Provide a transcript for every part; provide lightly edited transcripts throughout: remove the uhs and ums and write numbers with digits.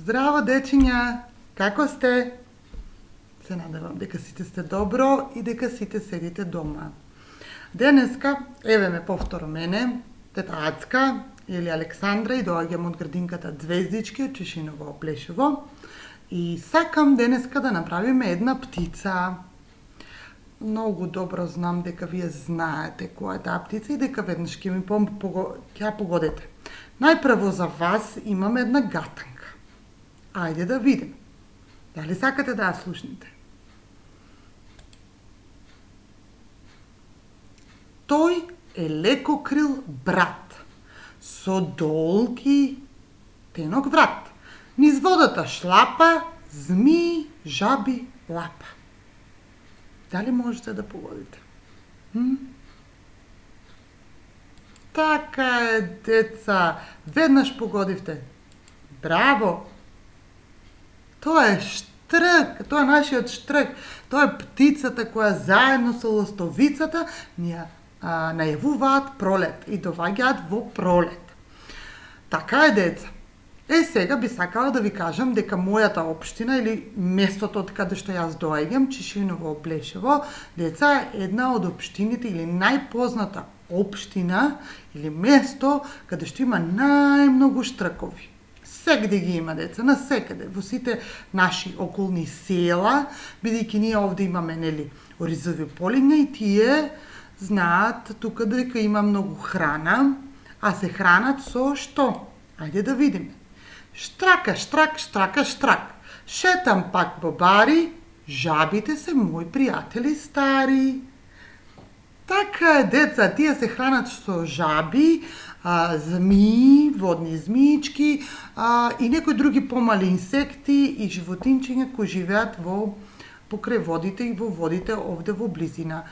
Здраво, дечиња! Како сте? Се надевам дека сите сте добро и дека сите седите дома. Денеска, еве ме повторо мене, тета Ацка или Александра и доаѓам од градинката Звездички од Чешиново Оплешево и сакам денеска да направиме една птица. Многу добро знам дека вие знаете која е таа птица и дека веднаш ќе ја погодите. Најпрво за вас имам една гатанка. Ајде да видим. Дали сакате да ја слушнете? Тој е лекокрил брат, со долги тенок врат. Низ водата шлапа, змии, жаби, лапа. Дали можете да погодите? Така е, деца, веднаш погодивте. Браво! Тоа е штрк, тоа е нашиот штрк. Тоа е птицата која заедно со ластовицата ни најавуваат пролет и доваѓаат во пролет. Така е, деца. Сега би сакала да ви кажам дека мојата општина или местото од каде што јас доаѓам, Чешиново Оплешево, деца, е една од општините или најпозната општина или место каде што има најмногу штркови. Сегде ги има, деца, насекаде, во сите наши околни села, бидејќи ние овде имаме, нели, оризови полиња и тие знаат тука дека има многу храна, а се хранат со што? Ајде да видиме. Штрака, штрак, штрака, штрак. Шетам пак по бари, жабите се мои пријатели стари. Така е, деца, тие се хранат со жаби, змии, водни змиички и некои други помали инсекти и животинчиња кои живеат покрај водите и во водите овде во близина,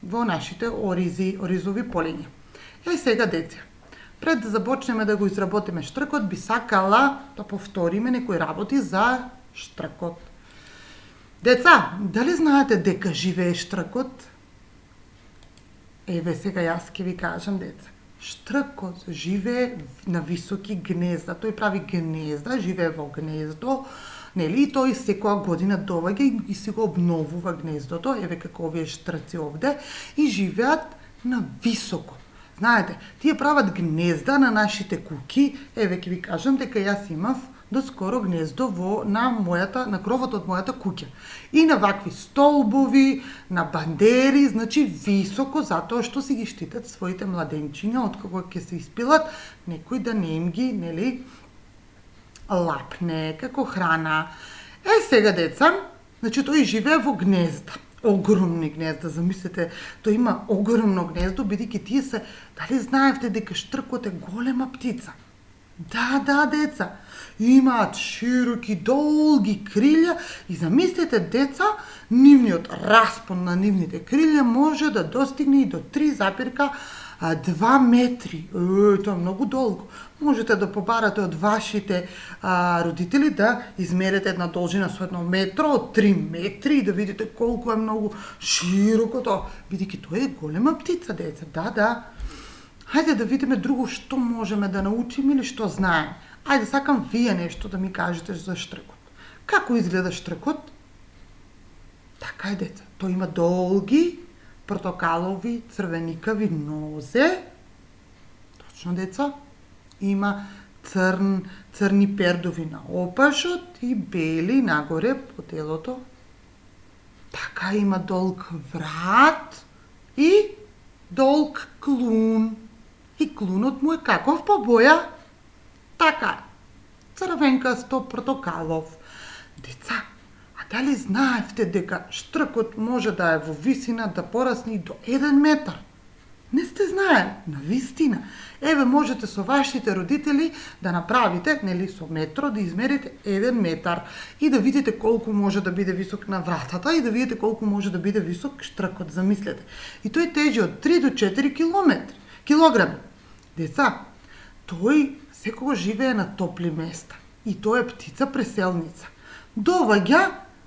во нашите оризови полиња. Сега, деца, пред да започнеме да го изработиме штркот, би сакала да повториме некои работи за штркот. Деца, дали знаете дека живее штркот? Еве сега јас ќе ви кажам, деца. Штркот живее на високи гнезда. Тој прави гнезда, живее во гнездо, нели? И тој секоја година доваѓа и си го обновува гнездото, еве како овие штрци овде, и живеат на високо. Знаете, тие прават гнезда на нашите куки. Еве ќе ви кажам дека јас имав доскоро гнездо на кровот од мојата куќа. И на вакви столбови, на бандери, значи високо, затоа што си ги штитат своите младенчиња од кога ќе се испилат, некој да не им ги, нели, лапне како храна. Сега, деца, значи тој живее во гнезда. Огромни гнезда, замислете, тој има огромно гнездо, бидејќи тие се, дали знаевте дека штркот е голема птица? Да, деца, имаат широки, долги крилја и замислете, деца, нивниот распон на нивните крилја може да достигне и до 3,2 метри. Тоа е многу долго. Можете да побарате од вашите родители да измерете една должина со 1 метро, од 3 метри и да видите колку е многу широко тоа, бидејќи тоа е голема птица, деца. Да. Хајде да видиме друго што можеме да научиме или што знаеме. Ајде, сакам вие нешто да ми кажете за штркот. Како изгледа штркот? Така е, деца. Тој има долги, портокалови, црвеникави нозе. Точно, деца. Има црни пердови на опашот и бели нагоре по телото. Така, има долг врат и долг клун. И клунот му е каков по боја? Така, црвенкасто портокалов. Деца, а дали знаевте дека штркот може да е во висина да порасне и до 1 метар? Не сте знаели, навистина. Еве, можете со вашите родители да направите, нели, со метро, да измерите 1 метар и да видите колку може да биде висок на вратата и да видите колку може да биде висок штркот, замислете. И тој тежи од 3 до 4 килограми. Деца, тој секогаш живее на топли места и тој е птица преселница. Доваѓа,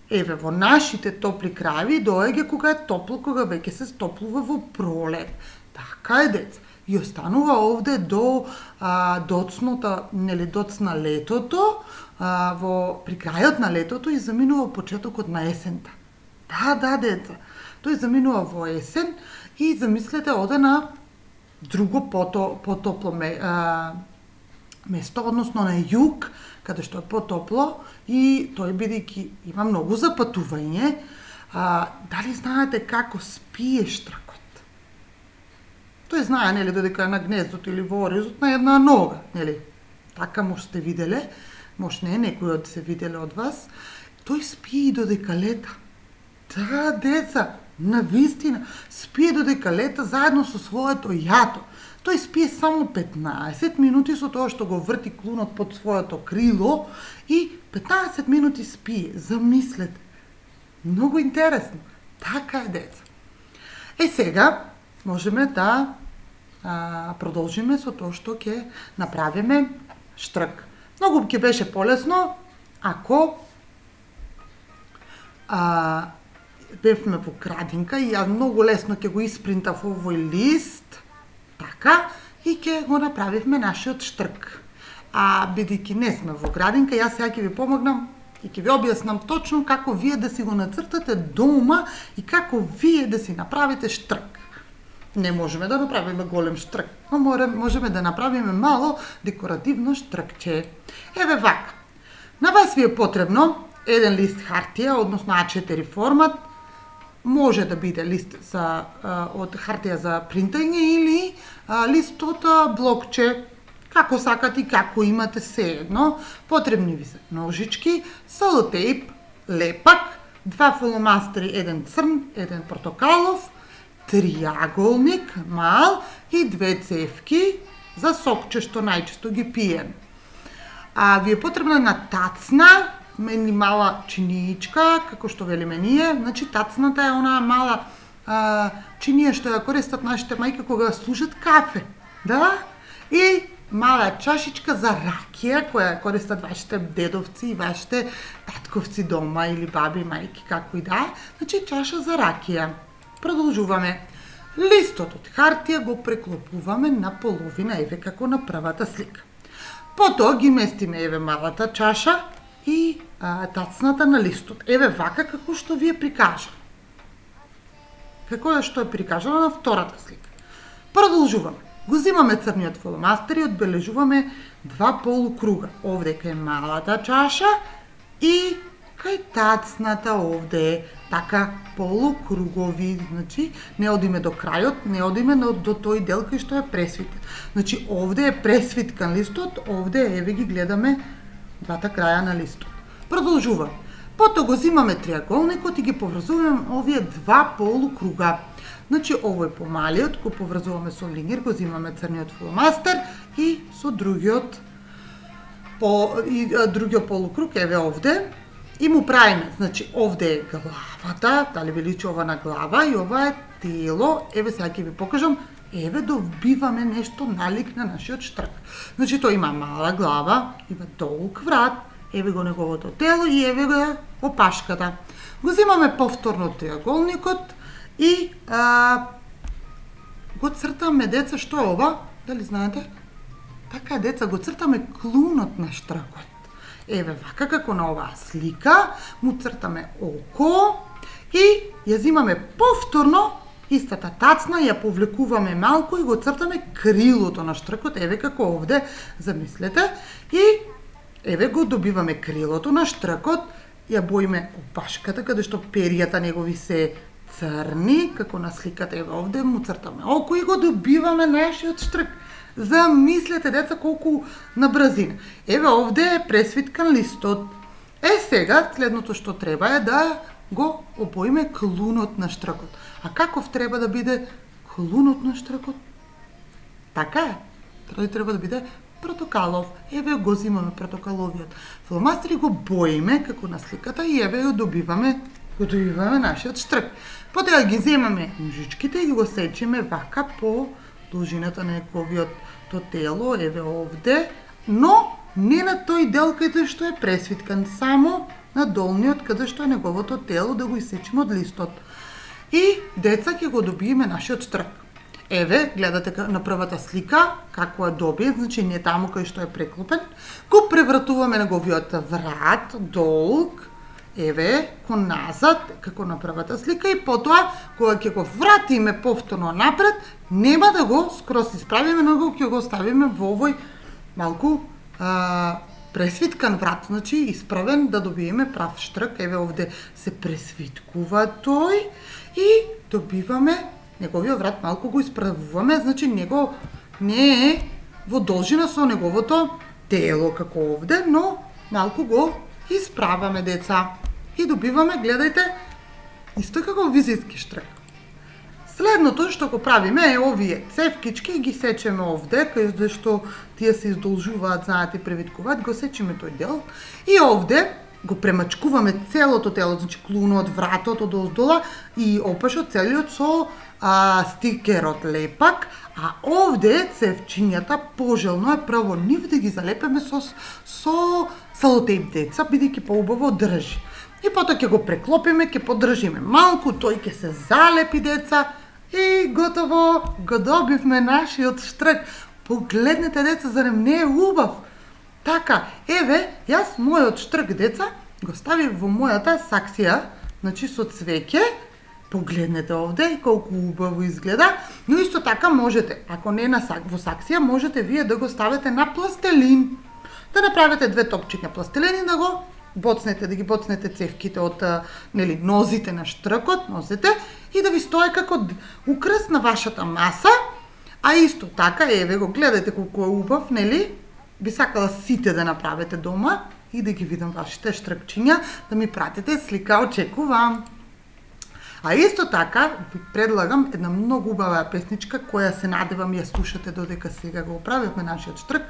еве, во нашите топли крајеви, доаѓа кога е топло, кога веќе се стоплува во пролет. Така е, деца. и останува овде до доцна летото, при крајот на летото и заминува почетокот на есента. Да, деца. Тој заминува во есен и замислете оде на друго потопло место, односно на југ, каде што е потопло и тој бидејќи има многу запатување. Дали знаете како спие штракот? Тој знае, нели, додека е на гнездото или во оризот на една нога, нели? Така може сте виделе, може не некој од се виделе од вас. Тој спие и додека лета. Да, деца, навистина, спие додека лета заедно со своето јато. Тој спие само 15 минути со тоа што го врти клунот под своето крило и 15 минути спие. Замислете. Многу интересно. Така е, деца. Сега можеме да продолжиме со тоа што ќе направиме штрк. Многу ќе беше полесно ако бевме во градинка и ја многу лесно ќе го испринтав овој лист, така, и ќе го направивме нашиот штрк. Бидејќи не сме во градинка, јас сега ќе ви помогнам и ќе ви објаснам точно како вие да си го нацртате дома и како вие да си направите штрк. Не можеме да направиме голем штрк, но можеме да направиме мало декоративно штркче. Еве вака. На вас ви е потребно еден лист хартија, односно А4 формат. Може да биде лист од хартија за принтање или лист од блокче, како сакате и како имате sejedno. Потребни ви се ножички, селотейп, лепак, 2 фломастери, еден црн, еден портокалов, триаголник, мал и 2 цевки за сокче што најчесто ги пием. Ви е потребна една тацна, или мала чиниичка, како што велиме ние. Значи, тацната е онаа мала чинија што ја користат нашите мајки кога служат кафе. Да? И мала чашичка за ракија, која користат вашите дедовци и вашите татковци дома или баби, мајки, како и да. Значи, чаша за ракија. Продолжуваме. Листот од хартија го преклопуваме на половина, еве како на првата слика. Потоа ги местиме еве малата чаша и тацната на листот. Еве вака како што ви е прикажано. Како е што е прикажано на втората слика. Продолжуваме. Го земаме црниот фломастер и одбележуваме 2 полукруга. Овде кај малата чаша и кај тацната овде, така полукругови, значи не одиме до крајот, не одиме до тој дел кај што е пресвитен. Значи овде е пресвиткан листот, овде еве ги гледаме двата краја на листот. Продолжуваме. Потоа го земаме триаголникот и ги поврзуваме овие 2 полукруга. Значи овој помалиот го поврзуваме со лингер, го земаме црниот фломастер и со другиот полукруг еве овде. И му правиме, значи овде е главата, дали ви личи ова на глава и ова е тело. Еве сега ќе ви покажам, еве добиваме нешто налик на нашиот штрк. Значи тој има мала глава, има долг врат, еве го неговото тело и еве го опашката. Го земаме повторно триаголникот и го цртаме, деца, што е ова? Дали знаете? Така, деца, го цртаме клунот на штракот. Еве вака како на оваа слика, му цртаме око и ја земаме повторно истата тацна, ја повлекуваме малку и го цртаме крилото на штркот, еве како овде, замислете, и еве го добиваме крилото на штркот, ја боиме опашката, каде што перијата негови се црни, како на сликата, еве овде му цртаме око и го добиваме нашиот штрк. Замислете, деца, колку на брзина. Еве овде е пресвиткан листот. Сега, следното што треба е да го обоиме клунот на штркот. А каков треба да биде клунот на штркот? Така е. Тој треба да биде портокалов. Еве го земаме портокаловиот фломастер и го боиме како на сликата и еве го добиваме нашиот штрк. Потоа ги земаме ножичките и го сечиме вака по должината на неговиот тело, еве овде, но не на тој дел каде што е пресвиткан, само на долниот каде што е неговото тело, да го исечиме од листот. И, деца, ќе го добиеме нашиот штрк. Еве, гледате на првата слика како е добие, значи не таму кај што е преклопен. Го превратуваме неговиот врат долг, еве, кон назад, како на првата слика, и потоа, кога ќе го вратиме повторно напред, нема да го скрос исправиме, него ќе го ставиме во овој малку пресвиткан врат, значи исправен да добиеме прав штрк. Еве овде се пресвиткува тој и добиваме неговиот врат, малку го исправуваме, значи него не е во должина со неговото тело како овде, но малку го исправаме, деца. И добиваме, гледајте, исто како визитски штрк. Следното што го правиме е овие цевкички, ги сечеме овде, кај што тие се издолжуваат, знаете, и превиткуваат, го сечеме тој дел. И овде го премачкуваме целото тело, значи клунот, вратот од оздола и опашот целиот со стикерот лепак, а овде цевчињата пожелно е прво нив да ги залепеме со салотейп, деца, бидејќи поубаво држи. И потоа ќе го преклопиме, ќе подржиме малку, тој ќе се залепи, деца, и готово, го добивме нашиот штрк. Погледнете, деца, зарем не е убав? Така, еве, јас мојот штрк, деца, го ставив во мојата саксија, значи со цвеќе. Погледнете овде колку убаво изгледа, но исто така можете, ако не во саксија, можете вие да го ставите на пластелин. Да направите 2 топчиња пластелин и да го боцнете, да ги боцнете цевките од нозите на штркот, нозите, и да ви стое како украс на вашата маса. А исто така, еве го, гледате колку е убав, нели? Би сакала сите да направите дома и да ги видам вашите штркчиња, да ми пратите слика, очекувам. А исто така ви предлагам една многу убава песничка која се надевам ја слушате додека сега го оправивме нашиот штрк.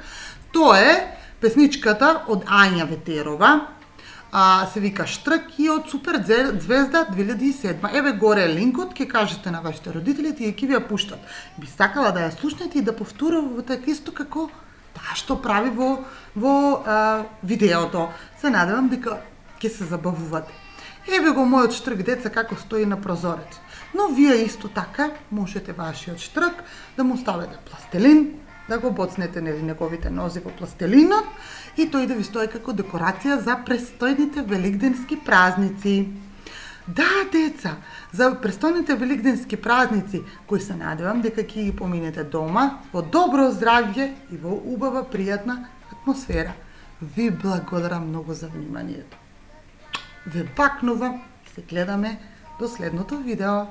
Тоа е песничката од Ања Ветерова. Се вика Штрк и од Супер звезда 2007. Еве горе е линкот, ќе кажете на вашите родители и ќе ви ја пуштат. Би сакала да ја слушнете и да повторувате исто како таа што прави во видеото. Се надевам дека ќе се забавувате. Еве го мојот штрк, деца, како стои на прозорец. Но вие исто така можете вашиот штрк да му ставите пластелин, да го боцнете неговите нози во пластелинот и тој да ви стои како декорација за престојните великденски празници. Да, деца, за престојните великденски празници, кои се надевам дека ќе ги поминете дома, во добро здравје и во убава, пријатна атмосфера. Ви благодарам многу за вниманието. Ве бакнувам и се гледаме до следното видео.